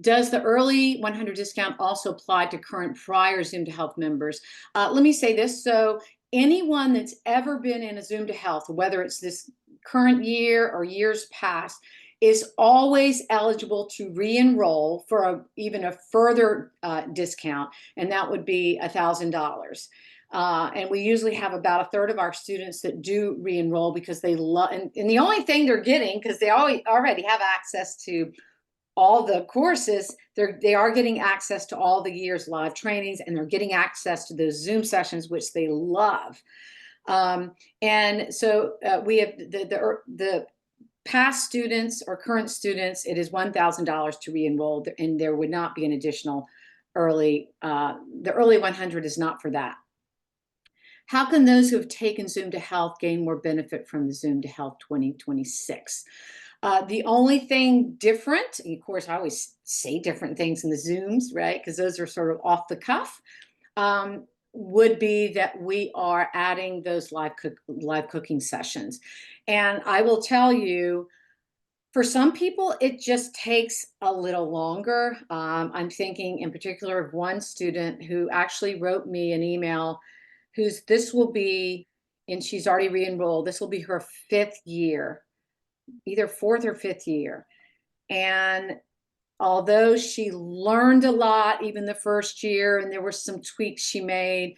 Does the early 100 discount also apply to current prior Zoom to Health members? Let me say this. So anyone that's ever been in a Zoom to Health, whether it's this current year or years past, is always eligible to re-enroll for even a further discount, and that would be $1,000. And we usually have about a third of our students that do re-enroll because they love, and the only thing they're getting, because they already have access to all the courses, they are getting access to all the year's live trainings, and they're getting access to those Zoom sessions, which they love. And so we have the past students or current students, it is $1,000 to re-enroll, and there would not be an additional the early 100 is not for that. How can those who have taken Zoom to Health gain more benefit from the Zoom to Health 2026? The only thing different, and of course, I always say different things in the Zooms, right? Because those are sort of off the cuff, would be that we are adding those live cooking sessions. And I will tell you, for some people, it just takes a little longer. I'm thinking in particular of one student who actually wrote me an email this will be, and she's already re-enrolled, this will be her 5th year, either 4th or 5th year. And although she learned a lot, even the first year, and there were some tweaks she made,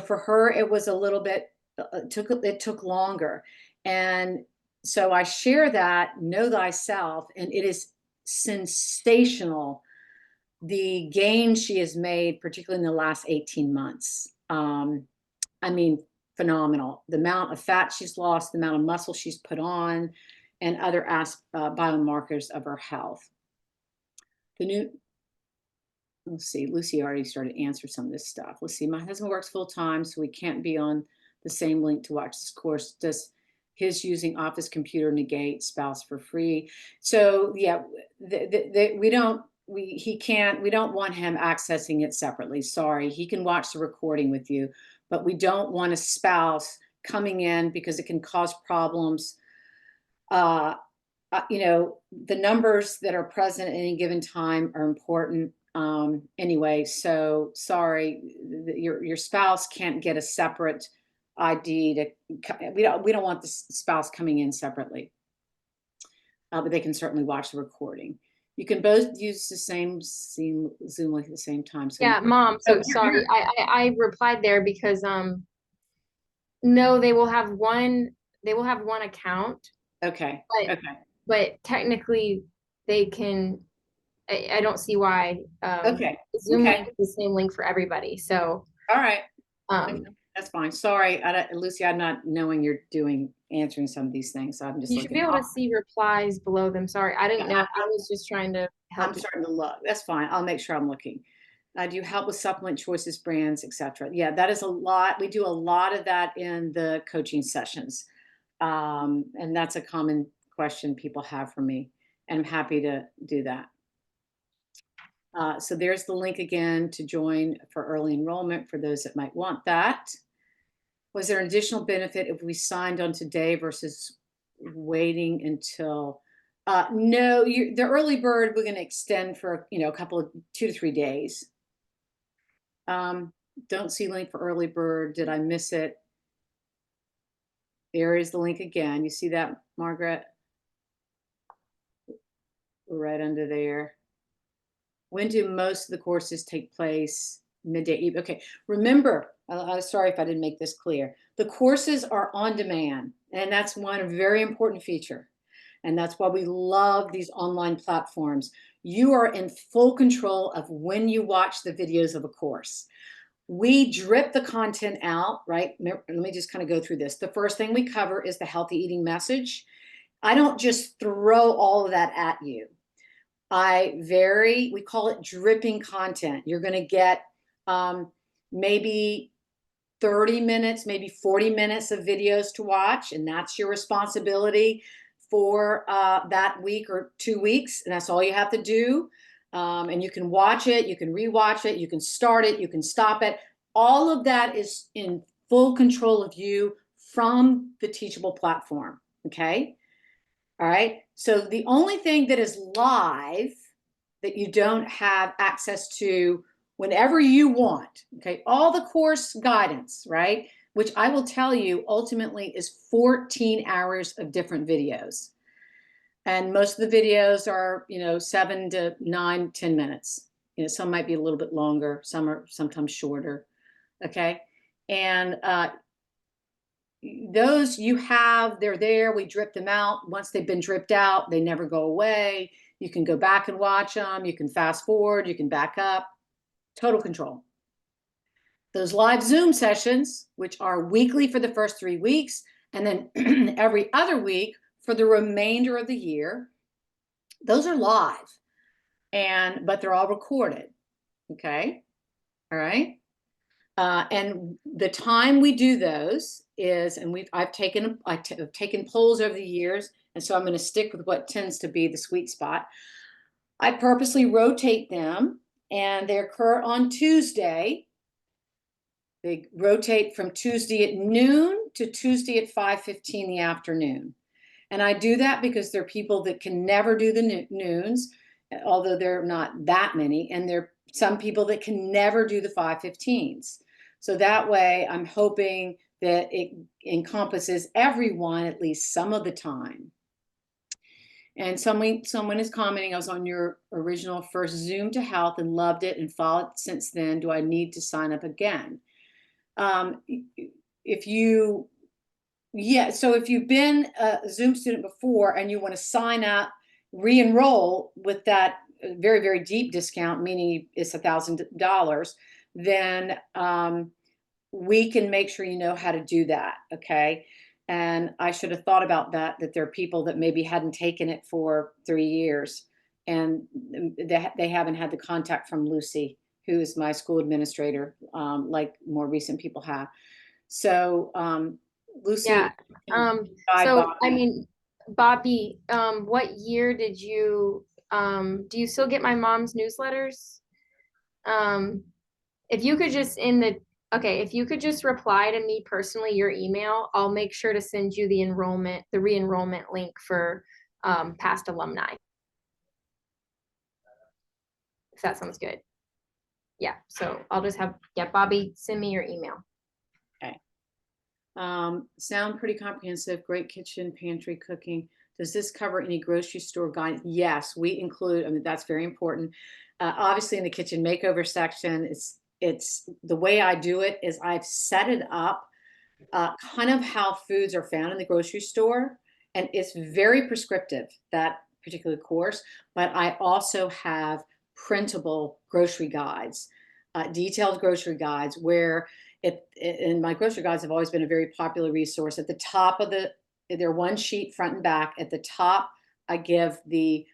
for her, it was a little bit, it took longer. And so I share that, know thyself, and it is sensational, the gain she has made, particularly in the last 18 months. I mean, phenomenal. The amount of fat she's lost, the amount of muscle she's put on, and other biomarkers of her health. Let's see, Lucy already started to answer some of this stuff. Let's see, my husband works full time, so we can't be on the same link to watch this course. Does his using office computer negate spouse for free? So yeah, we don't want him accessing it separately. Sorry, he can watch the recording with you, but we don't want a spouse coming in because it can cause problems. The numbers that are present at any given time are important. Anyway, so sorry, your spouse can't get a separate ID we don't want the spouse coming in separately. But they can certainly watch the recording. You can both use the same Zoom link at the same time. So yeah, Mom. So sorry, I replied there because no, they will have one account. Okay. But, okay. But technically, they can. I don't see why. Okay. Zoom okay. link is the same link for everybody. So. All right. Okay. That's fine. Sorry, Lucy, I'm not knowing you're answering some of these things. So I'm just You should be able to see replies below them. Sorry, I didn't know. I was just trying to help. I'm starting to look. That's fine. I'll make sure I'm looking. Do you help with supplement choices, brands, etc.? Yeah, that is a lot. We do a lot of that in the coaching sessions. And that's a common question people have for me. And I'm happy to do that. So there's the link again to join for early enrollment for those that might want that. Was there an additional benefit if we signed on today versus waiting until? No, the early bird we're going to extend for a couple of 2 to 3 days. Um, don't see link for early bird. Did I miss it? There is the link again. You see that, Margaret? Right under there. When do most of the courses take place? Midday eve. Okay, remember, I'm sorry if I didn't make this clear. The courses are on demand, and that's one very important feature. And that's why we love these online platforms. You are in full control of when you watch the videos of a course. We drip the content out, right? Let me just kind of go through this. The first thing we cover is the healthy eating message. I don't just throw all of that at you. We call it dripping content. You're going to get maybe 30 minutes, maybe 40 minutes of videos to watch, and that's your responsibility for that week or 2 weeks, and that's all you have to do. And you can watch it, you can rewatch it, you can start it, you can stop it. All of that is in full control of you from the Teachable platform, okay? All right. So the only thing that is live that you don't have access to whenever you want, okay, all the course guidance, right, which I will tell you ultimately is 14 hours of different videos. And most of the videos are, 7 to 9, 10 minutes. Some might be a little bit longer, some are sometimes shorter. Okay. And those they're there, we drip them out. Once they've been dripped out, they never go away. You can go back and watch them, you can fast forward, you can back up. Total control. Those live Zoom sessions, which are weekly for the first 3 weeks and then every other week for the remainder of the year, those are live, but they're all recorded. Okay. All right. And the time we do those is, and I've taken polls over the years, and so I'm going to stick with what tends to be the sweet spot. I purposely rotate them, and they occur on Tuesday. They rotate from Tuesday at noon to Tuesday at 5:15 in the afternoon. And I do that because there are people that can never do the noons, although there are not that many, and there are some people that can never do the 5:15s. So that way I'm hoping that it encompasses everyone at least some of the time. And someone is commenting, I was on your original first Zoom to Health and loved it and followed since then. Do I need to sign up again? If you Yeah, so if you've been a Zoom student before and you want to sign up, re-enroll with that very, very deep discount, meaning it's $1,000, then we can make sure you know how to do that, okay? And I should have thought about that there are people that maybe hadn't taken it for 3 years and they haven't had the contact from Lucy, who is my school administrator, like more recent people have. So, Lucy Yeah. can guide I Bobby. mean, Bobby, what year did you, do you still get my mom's newsletters? Um, if you could just if you could just reply to me personally, your email, I'll make sure to send you the re-enrollment link for, past alumni, if that sounds good. Yeah. So I'll just Bobby, send me your email. Okay. Sound pretty comprehensive. Great kitchen, pantry cooking. Does this cover any grocery store guide? Yes, we include, I mean, that's very important. Obviously in the kitchen makeover section, it's the way I do it is I've set it up kind of how foods are found in the grocery store. And it's very prescriptive, that particular course, but I also have printable grocery guides, detailed grocery guides where and my grocery guides have always been a very popular resource. At the top of they're one sheet front and back. At the top, I give the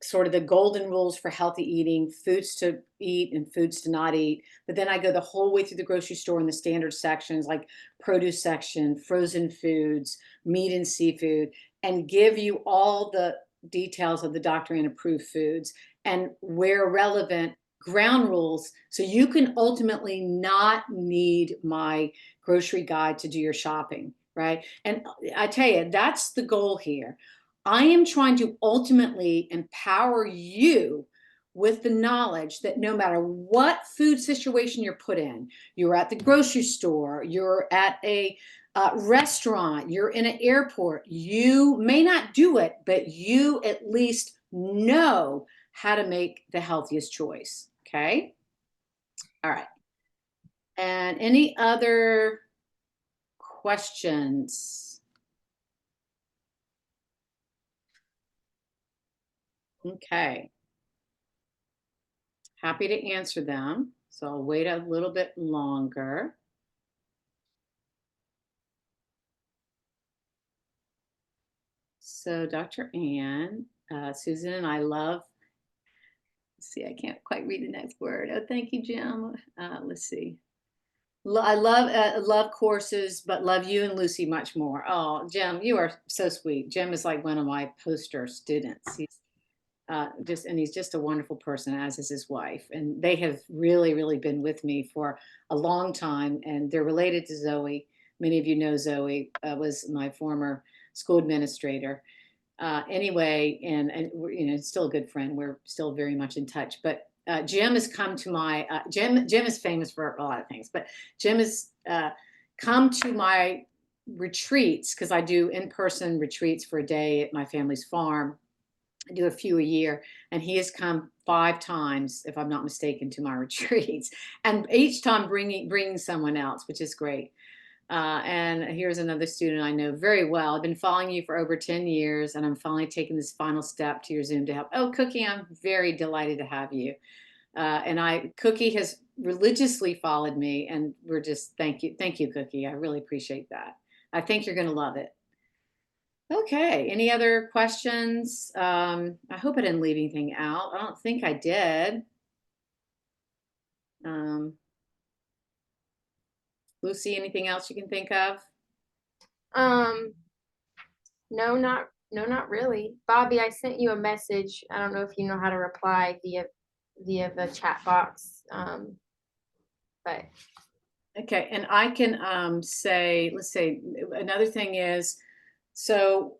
sort of the golden rules for healthy eating, foods to eat and foods to not eat. But then I go the whole way through the grocery store in the standard sections like produce section, frozen foods, meat and seafood, and give you all details of the doctor and approved foods, and where relevant, ground rules, so you can ultimately not need my grocery guide to do your shopping, right? And I tell you, that's the goal here. I am trying to ultimately empower you with the knowledge that no matter what food situation you're put in, you're at the grocery store, you're at a restaurant, you're in an airport, you may not do it, but you at least know how to make the healthiest choice. Okay. All right. And any other questions? Okay. Happy to answer them. So I'll wait a little bit longer. So Dr. Ann, Susan and I love, let's see, I can't quite read the next word. Oh, thank you, Jim. Let's see. I love courses, but love you and Lucy much more. Oh, Jim, you are so sweet. Jim is like one of my poster students. He's just a wonderful person, as is his wife, and they have really been with me for a long time. And they're related to Zoe. Many of you know Zoe was my former school administrator. Anyway, and we're, still a good friend. We're still very much in touch. But Jim has come to my Jim is famous for a lot of things, but Jim has come to my retreats, because I do in-person retreats for a day at my family's farm. I do a few a year, and he has come 5 times, if I'm not mistaken, to my retreats, and each time bringing someone else, which is great. And here's another student I know very well. I've been following you for over 10 years, and I'm finally taking this final step to your Zoom to help. Oh, Cookie, I'm very delighted to have you. Cookie has religiously followed me, and we're just, thank you, Cookie. I really appreciate that. I think you're going to love it. Okay, any other questions? I hope I didn't leave anything out. I don't think I did. Lucy, anything else you can think of? Um, no, not really. Bobby, I sent you a message. I don't know if you know how to reply via the chat box. But Okay, and I can say, let's say another thing is, so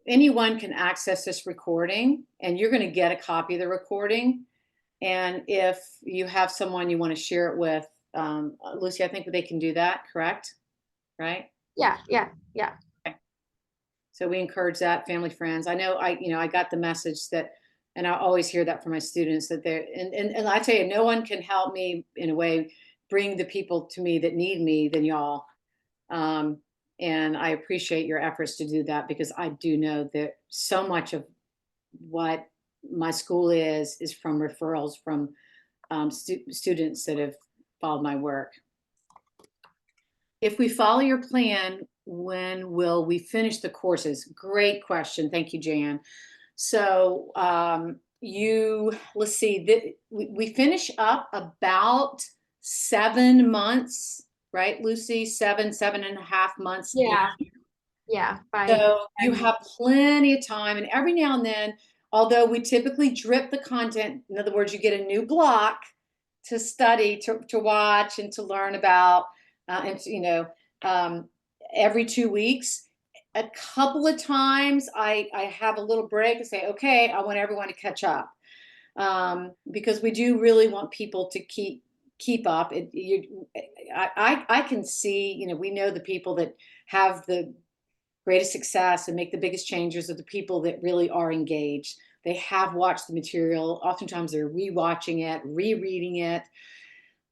anyone can access this recording, and you're going to get a copy of the recording. And if you have someone you want to share it with, Lucy, I think they can do that, correct? Right? yeah. Okay. So we encourage that, family, friends. I know I got the message that, and I always hear that from my students, that they're, and I tell you, no one can help me in a way bring the people to me that need me than y'all. And I appreciate your efforts to do that, because I do know that so much of what my school is from referrals from students that have followed my work. If we follow your plan, when will we finish the courses? Great question. Thank you, Jan. So let's see, we finish up about 7 months, right, Lucy? 7.5 months. Yeah. By So you have plenty of time, and every now and then, although we typically drip the content, in other words, you get a new block to study, to watch, and to learn about, and every 2 weeks. A couple of times, I have a little break and say, okay, I want everyone to catch up, because we do really want people to keep up. I can see, we know the people that have the greatest success and make the biggest changes are the people that really are engaged. They have watched the material. Oftentimes they're rewatching it, rereading it,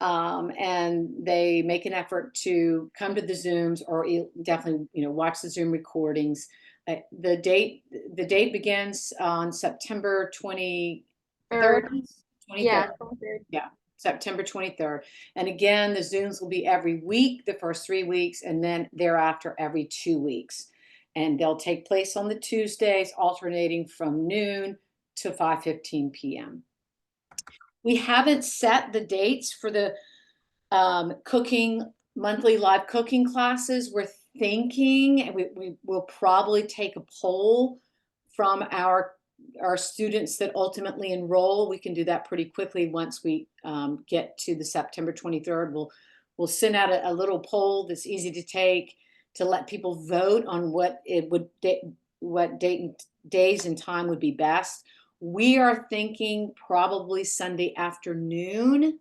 and they make an effort to come to the Zooms, or definitely, watch the Zoom recordings. The date begins on September 23rd. third. 23rd. Yeah, 23rd. Yeah, September 23rd. And again, the Zooms will be every week, the first 3 weeks, and then thereafter every 2 weeks. And they'll take place on the Tuesdays, alternating from noon to 5:15 p.m. We haven't set the dates for the cooking monthly live cooking classes. We're thinking, and we will probably take a poll from our students that ultimately enroll. We can do that pretty quickly once we get to the September 23rd. We'll send out a little poll that's easy to take to let people vote on what days and time would be best. We are thinking probably Sunday afternoon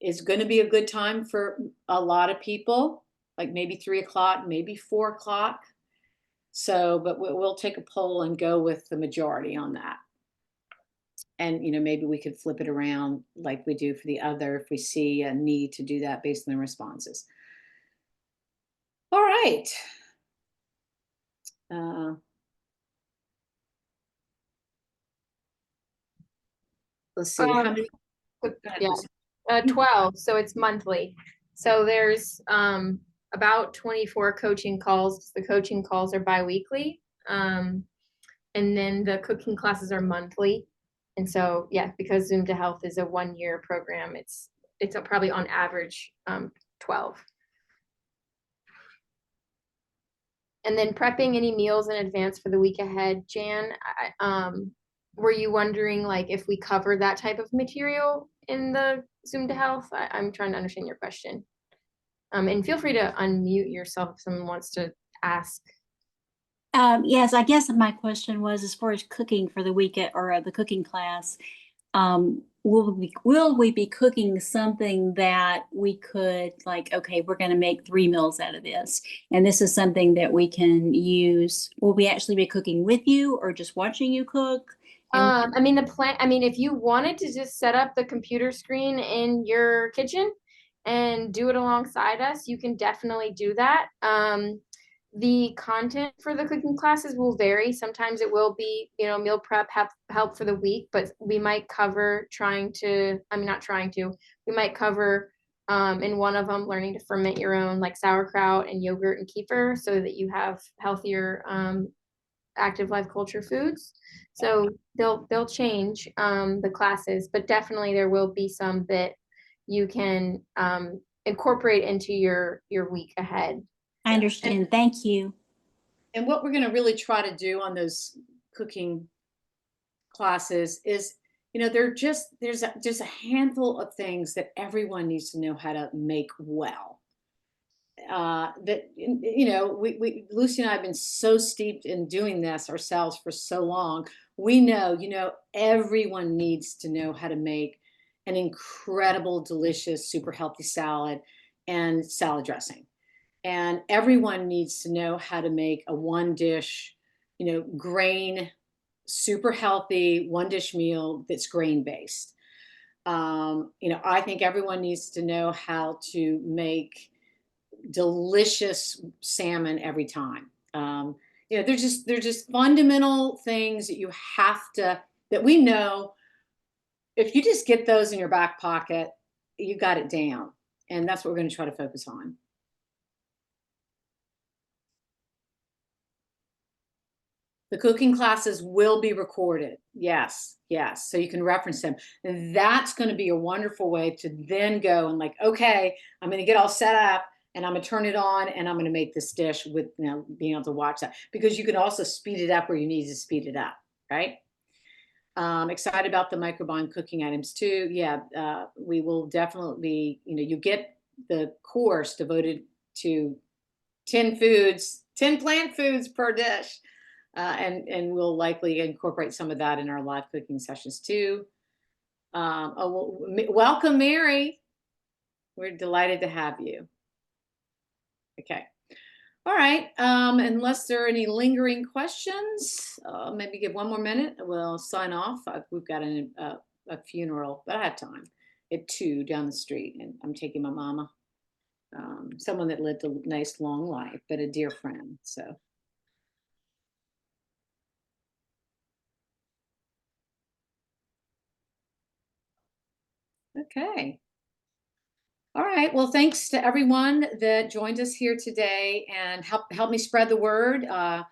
is going to be a good time for a lot of people, like maybe 3 o'clock, maybe 4 o'clock. So, but we'll take a poll and go with the majority on that. And, maybe we could flip it around like we do for the other if we see a need to do that based on the responses. All right. Let's see. How Um, many? Go ahead, yeah, Lucy. 12, so it's monthly. So there's about 24 coaching calls. The coaching calls are biweekly. And then the cooking classes are monthly. And so, yeah, because Zoom to Health is a 1 year program, it's probably on average 12. And then prepping any meals in advance for the week ahead, Jan, were you wondering like if we cover that type of material in the Zoom to Health? I'm trying to understand your question. And feel free to unmute yourself if someone wants to ask. Yes, I guess my question was as far as cooking for the weekend or the cooking class, will we be cooking something that we could like, okay, we're going to make 3 meals out of this, and this is something that we can use. Will we actually be cooking with you or just watching you cook? And I mean, if you wanted to just set up the computer screen in your kitchen and do it alongside us, you can definitely do that. The content for the cooking classes will vary. Sometimes it will be, meal prep help for the week, but we might cover we might cover in one of them learning to ferment your own like sauerkraut and yogurt and kefir so that you have healthier active life culture foods. So they'll change the classes, but definitely there will be some that you can incorporate into your week ahead. I understand. Thank you. And what we're going to really try to do on those cooking classes is, there's just a handful of things that everyone needs to know how to make well. That we Lucy and I have been so steeped in doing this ourselves for so long. We know, everyone needs to know how to make an incredible, delicious, super healthy salad and salad dressing. And everyone needs to know how to make a one dish, grain, super healthy one dish meal that's grain based. I think everyone needs to know how to make delicious salmon every time. They're just fundamental things that you have to, that we know if you just get those in your back pocket, you got it down. And that's what we're going to try to focus on. The cooking classes will be recorded. Yes, yes. So you can reference them. And that's going to be a wonderful way to then go and like, okay, I'm going to get all set up and I'm going to turn it on and I'm going to make this dish with, being able to watch that, because you can also speed it up where you need to speed it up. Right. Excited about the microbiome cooking items too. Yeah. We will definitely be, you get the course devoted to 10 foods, 10 plant foods per dish. And we'll likely incorporate some of that in our live cooking sessions too. Welcome, Mary. We're delighted to have you. Okay. All right. Unless there are any lingering questions, maybe give one more minute. We'll sign off. We've got a funeral, but I have time at 2 down the street, and I'm taking my mama, someone that lived a nice long life, but a dear friend. So. Okay. All right. Well, thanks to everyone that joined us here today and help me spread the word. Even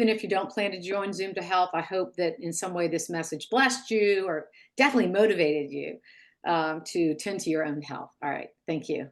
if you don't plan to join Zoom to Health, I hope that in some way this message blessed you or definitely motivated you to tend to your own health. All right. Thank you.